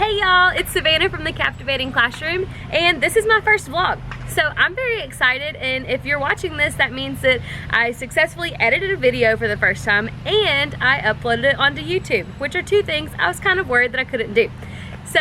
Hey y'all, it's Savannah from the Captivating Classroom, and this is my first vlog. So I'm very excited, and if you're watching this, that means that I successfully edited a video for the first time and I uploaded it onto YouTube, which are two things I was kind of worried that I couldn't do. So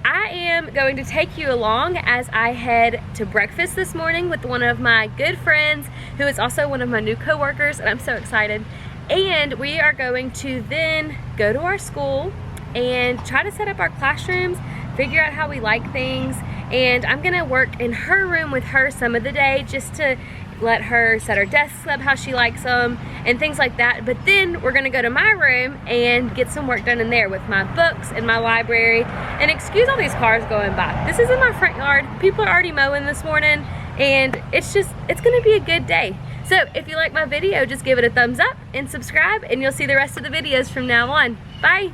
I am going to take you along as I head to breakfast this morning with one of my good friends who is also one of my new co-workers, and I'm so excited. And we are going to then go to our school and try to set up our classrooms, figure out how we like things, and I'm gonna work in her room with her some of the day just to let her set her desks up how she likes them and things like that. But then we're gonna go to my room and get some work done in there with my books and my library. And excuse all these cars going by. This is in my front yard. People are already mowing this morning, and it's gonna be a good day. So if you like my video, just give it a thumbs up and subscribe, and you'll see the rest of the videos from now on. Bye.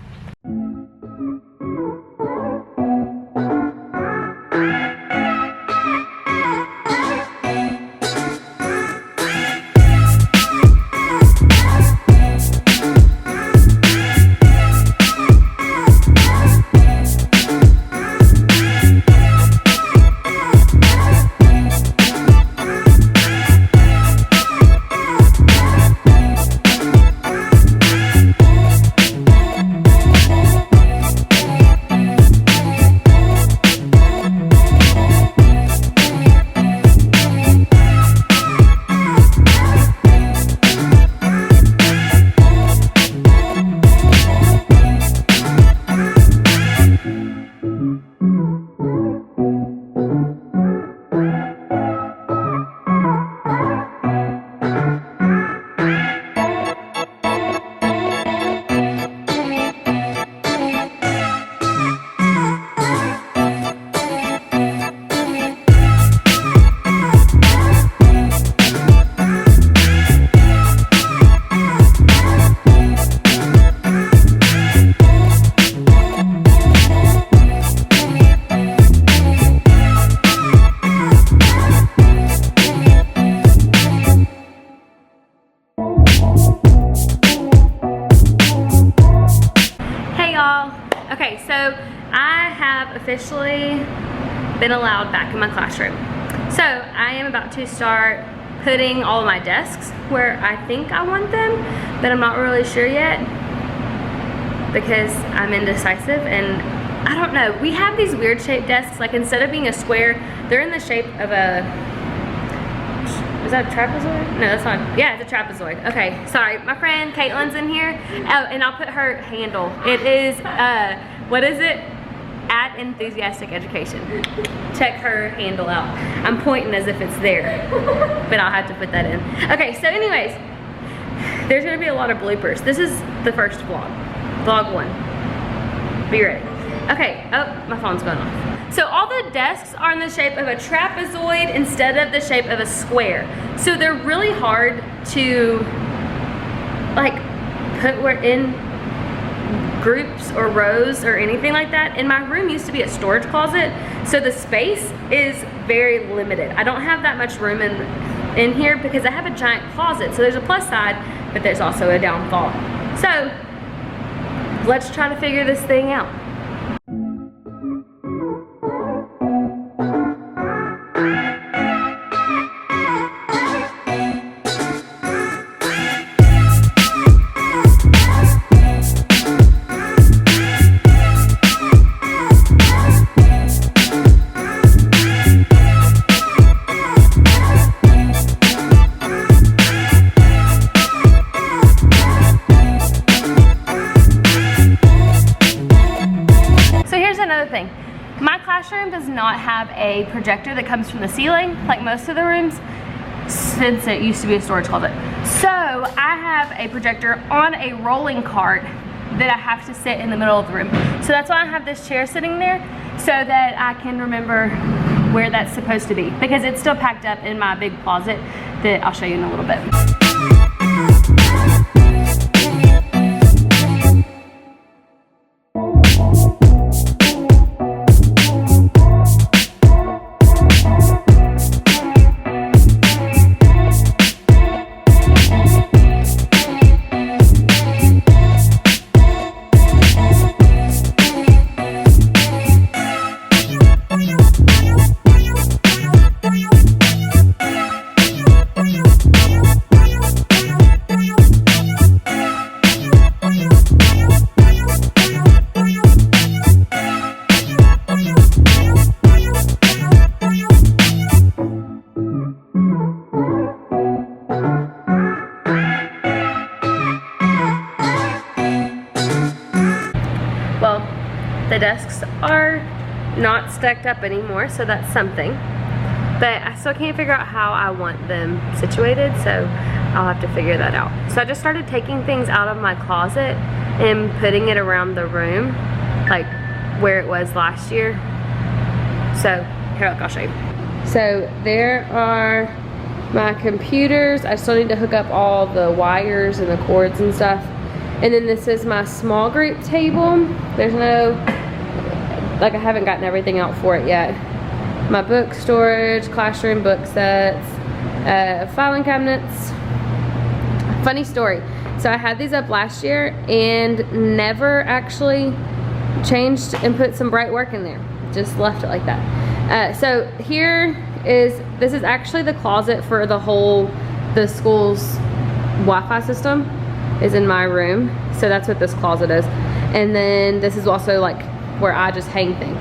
Okay, so I have officially been allowed back in my classroom. So I am about to start putting all of my desks where I think I want them, but I'm not really sure yet because I'm indecisive and I don't know. We have these weird shaped desks, like instead of being a square, they're in the shape of a, is that a trapezoid? No, that's not. Yeah, it's a trapezoid. Okay, sorry. My friend Caitlin's in here. Oh, and I'll put her handle. It is, what is it? At Enthusiastic Education. Check her handle out. I'm pointing as if it's there, but I'll have to put that in. Okay, so anyways, there's gonna be a lot of bloopers. This is the first vlog. Vlog 1. Be ready. Okay, oh, my phone's going off. So all the desks are in the shape of a trapezoid instead of the shape of a square. So they're really hard to like put in groups or rows or anything like that. And my room used to be a storage closet, so the space is very limited. I don't have that much room in here because I have a giant closet. So there's a plus side, but there's also a downfall. So let's try to figure this thing out. My classroom does not have a projector that comes from the ceiling like most of the rooms, since it used to be a storage closet. So I have a projector on a rolling cart that I have to sit in the middle of the room. So that's why I have this chair sitting there, so that I can remember where that's supposed to be, because it's still packed up in my big closet that I'll show you in a little bit. The desks are not stacked up anymore, so that's something. But I still can't figure out how I want them situated, so I'll have to figure that out. So I just started taking things out of my closet and putting it around the room, like where it was last year. So here, look, I'll show you. So there are my computers. I still need to hook up all the wires and the cords and stuff. And then this is my small group table. There's no, like, I haven't gotten everything out for it yet. My book storage, classroom book sets, filing cabinets. Funny story. So I had these up last year and never actually changed and put some bright work in there. Just left it like that. So here is, this is actually the closet for the school's Wi-Fi system is in my room. So that's what this closet is. And then this is also like where I just hang things.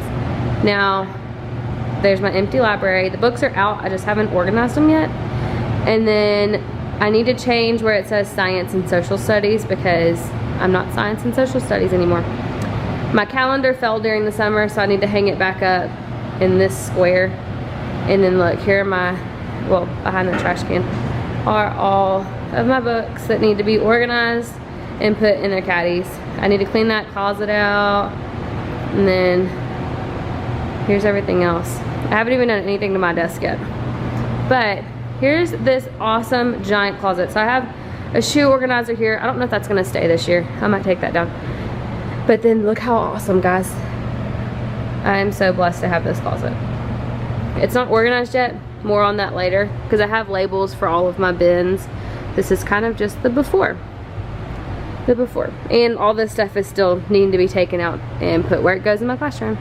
Now, there's my empty library. The books are out, I just haven't organized them yet. And then I need to change where it says science and social studies because I'm not science and social studies anymore. My calendar fell during the summer, so I need to hang it back up in this square. And then look, here are my, well, behind the trash can are all of my books that need to be organized and put in their caddies. I need to clean that closet out. And then here's everything else. I haven't even done anything to my desk yet. But here's this awesome giant closet. So I have a shoe organizer here. I don't know if that's gonna stay this year. I might take that down. But then look how awesome, guys. I am so blessed to have this closet. It's not organized yet. More on that later because I have labels for all of my bins. This is kind of just the before. The before. And all this stuff is still needing to be taken out and put where it goes in my classroom.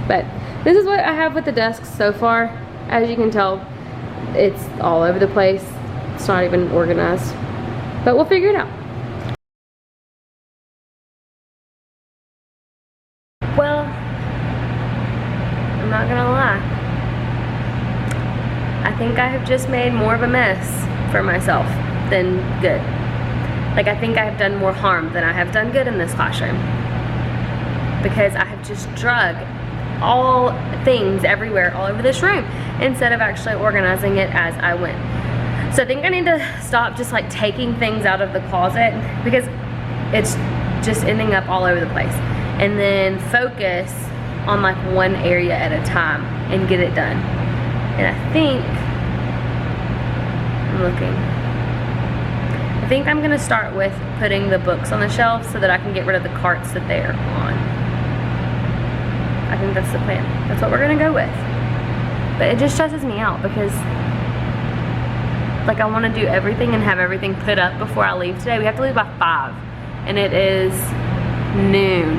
But this is what I have with the desks so far. As you can tell, it's all over the place. It's not even organized. But we'll figure it out. Well, I'm not gonna lie. I think I have just made more of a mess for myself than good. Like, I think I have done more harm than I have done good in this classroom. Because I have just drug all things everywhere, all over this room, instead of actually organizing it as I went. So I think I need to stop just like taking things out of the closet because it's just ending up all over the place. And then focus on like one area at a time and get it done. And I think, I'm looking. I think I'm gonna start with putting the books on the shelves so that I can get rid of the carts that they're on. I think that's the plan. That's what we're gonna go with. But it just stresses me out because like I wanna do everything and have everything put up before I leave today. We have to leave by 5 and it is noon.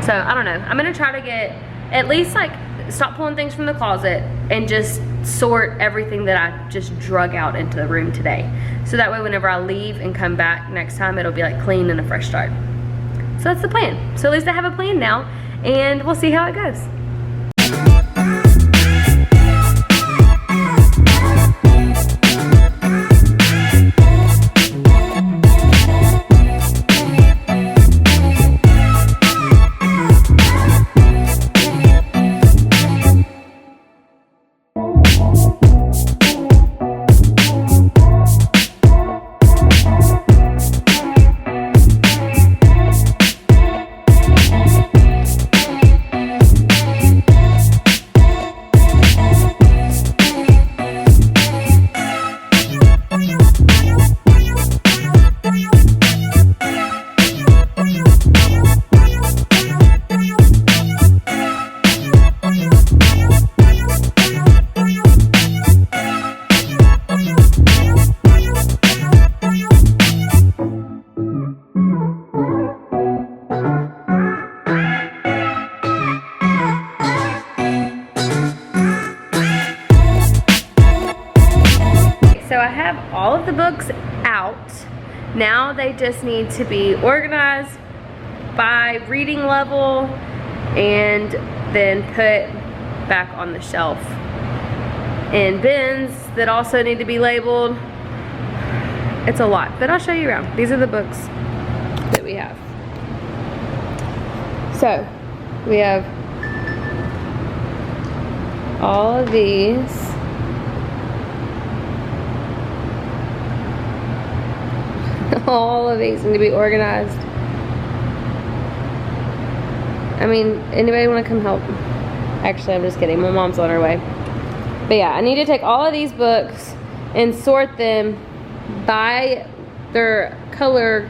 So I don't know. I'm gonna try to get at least like stop pulling things from the closet and just sort everything that I just drug out into the room today. So that way whenever I leave and come back next time, it'll be like clean and a fresh start. So that's the plan. So at least I have a plan now and we'll see how it goes. So I have all of the books out. Now they just need to be organized by reading level and then put back on the shelf in bins that also need to be labeled. It's a lot, but I'll show you around. These are the books that we have. So, we have all of these. All of these need to be organized. I mean, anybody want to come help? Actually, I'm just kidding. My mom's on her way. But yeah, I need to take all of these books and sort them by their color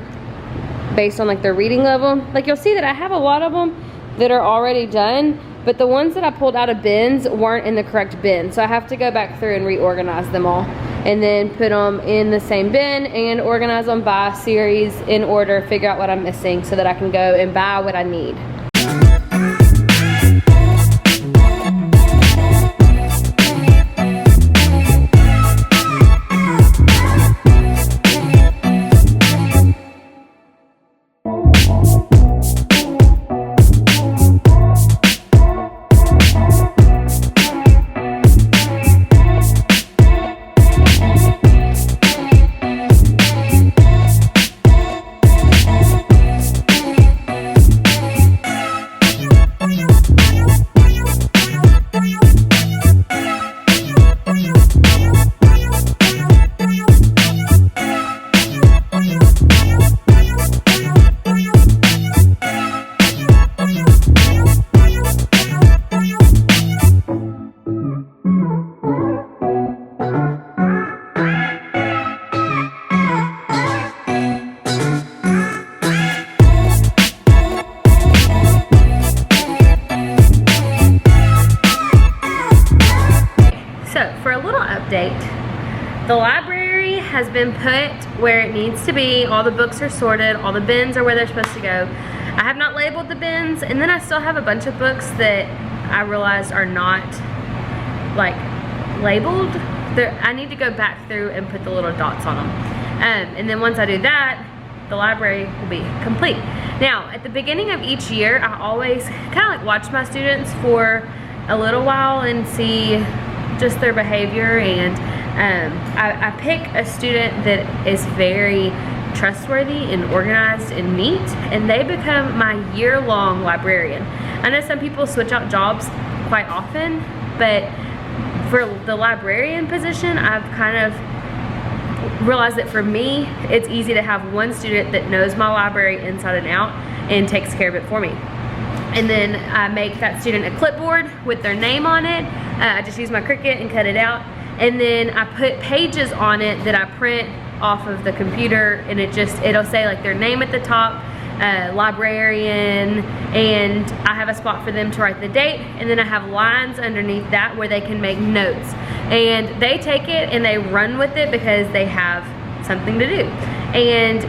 based on like their reading level. Like you'll see that I have a lot of them that are already done, but the ones that I pulled out of bins weren't in the correct bin. So I have to go back through and reorganize them all and then put them in the same bin and organize them by series in order, figure out what I'm missing so that I can go and buy what I need. The library has been put where it needs to be. All the books are sorted. All the bins are where they're supposed to go. I have not labeled the bins, and then I still have a bunch of books that I realized are not like labeled. I need to go back through and put the little dots on them. And then once I do that, the library will be complete. Now, at the beginning of each year, I always kind of like watch my students for a little while and see just their behavior, and I pick a student that is very trustworthy and organized and neat, and they become my year-long librarian. I know some people switch out jobs quite often, but for the librarian position, I've kind of realized that for me, it's easy to have one student that knows my library inside and out and takes care of it for me. And then I make that student a clipboard with their name on it. I just use my Cricut and cut it out. And then I put pages on it that I print off of the computer, and it'll say like their name at the top, librarian, and I have a spot for them to write the date, and then I have lines underneath that where they can make notes. And they take it and they run with it because they have something to do. And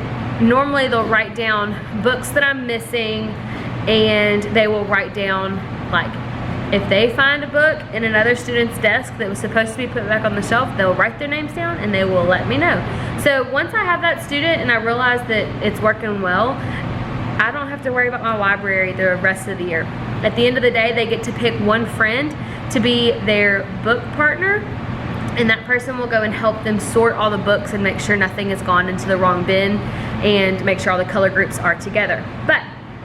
normally they'll write down books that I'm missing, and they will write down, like, if they find a book in another student's desk that was supposed to be put back on the shelf, they'll write their names down and they will let me know. So once I have that student and I realize that it's working well, I don't have to worry about my library the rest of the year. At the end of the day, they get to pick one friend to be their book partner, and that person will go and help them sort all the books and make sure nothing has gone into the wrong bin and make sure all the color groups are together. But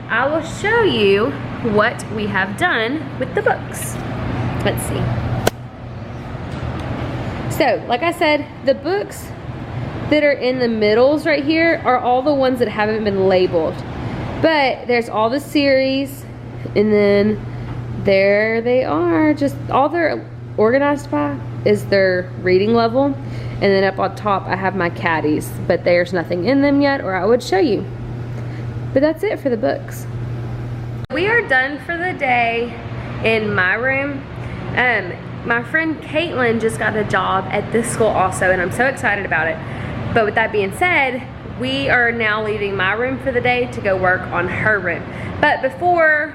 I will show you what we have done with the books. Let's see. So, like I said, the books that are in the middles right here are all the ones that haven't been labeled. But there's all the series, and then there they are. Just all they're organized by is their reading level. And then up on top I have my caddies, but there's nothing in them yet, or I would show you. But that's it for the books. We are done for the day in my room. My friend Caitlin just got a job at this school also, and I'm so excited about it. But with that being said, we are now leaving my room for the day to go work on her room. But before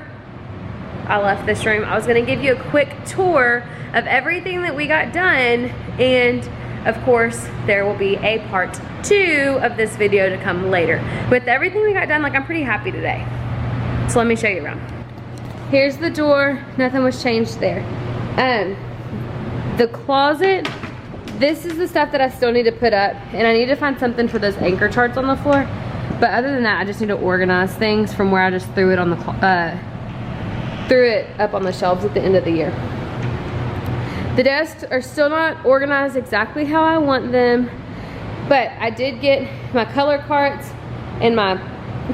I left this room, I was gonna give you a quick tour of everything that we got done, and of course, there will be a part 2 of this video to come later. With everything we got done, like, I'm pretty happy today. So let me show you around. Here's the door, nothing was changed there. The closet this is the stuff that I still need to put up, and I need to find something for those anchor charts on the floor. But other than that, I just need to organize things from where I just threw it on the threw it up on the shelves at the end of the year. The desks are still not organized exactly how I want them, but I did get my color carts and my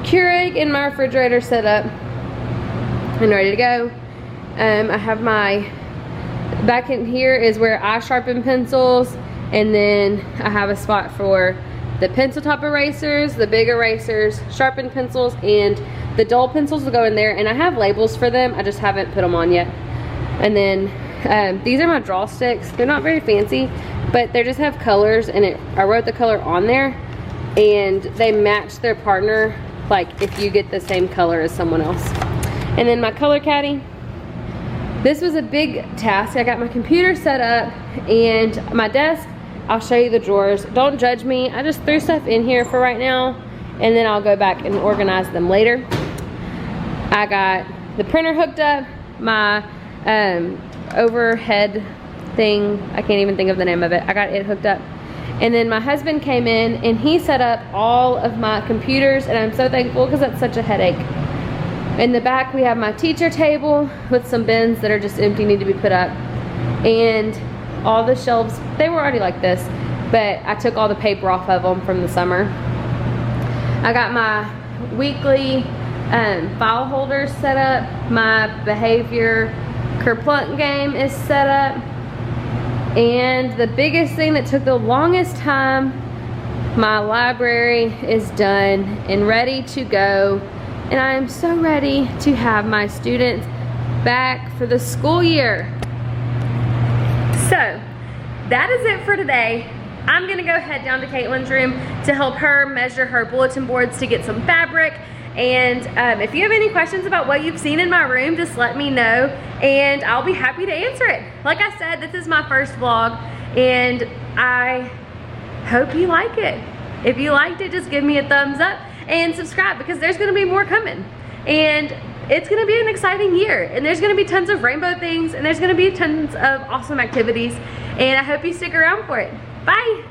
Keurig in my refrigerator set up and ready to go. I have my, back in here is where I sharpen pencils, and then I have a spot for the pencil top erasers, the big erasers, sharpened pencils, and the dull pencils will go in there, and I have labels for them. I just haven't put them on yet. And then these are my draw sticks. They're not very fancy, but they just have colors, and I wrote the color on there, and they match their partner, like if you get the same color as someone else. And then my color caddy. This was a big task. I got my computer set up and my desk. I'll show you the drawers. Don't judge me. I just threw stuff in here for right now, and then I'll go back and organize them later. I got the printer hooked up, my overhead thing, I can't even think of the name of it. I got it hooked up. And then my husband came in and he set up all of my computers, and I'm so thankful because that's such a headache. In the back we have my teacher table with some bins that are just empty, need to be put up. And all the shelves, they were already like this, but I took all the paper off of them from the summer. I got my weekly file holders set up. My behavior kerplunk game is set up. And the biggest thing that took the longest time, my library is done and ready to go. And I am so ready to have my students back for the school year. So that is it for today. I'm gonna go head down to Caitlin's room to help her measure her bulletin boards to get some fabric. And if you have any questions about what you've seen in my room, just let me know and I'll be happy to answer it. Like I said, this is my first vlog and I hope you like it. If you liked it, just give me a thumbs up and subscribe, because there's gonna be more coming. And it's gonna be an exciting year, and there's gonna be tons of rainbow things, and there's gonna be tons of awesome activities, and I hope you stick around for it. Bye.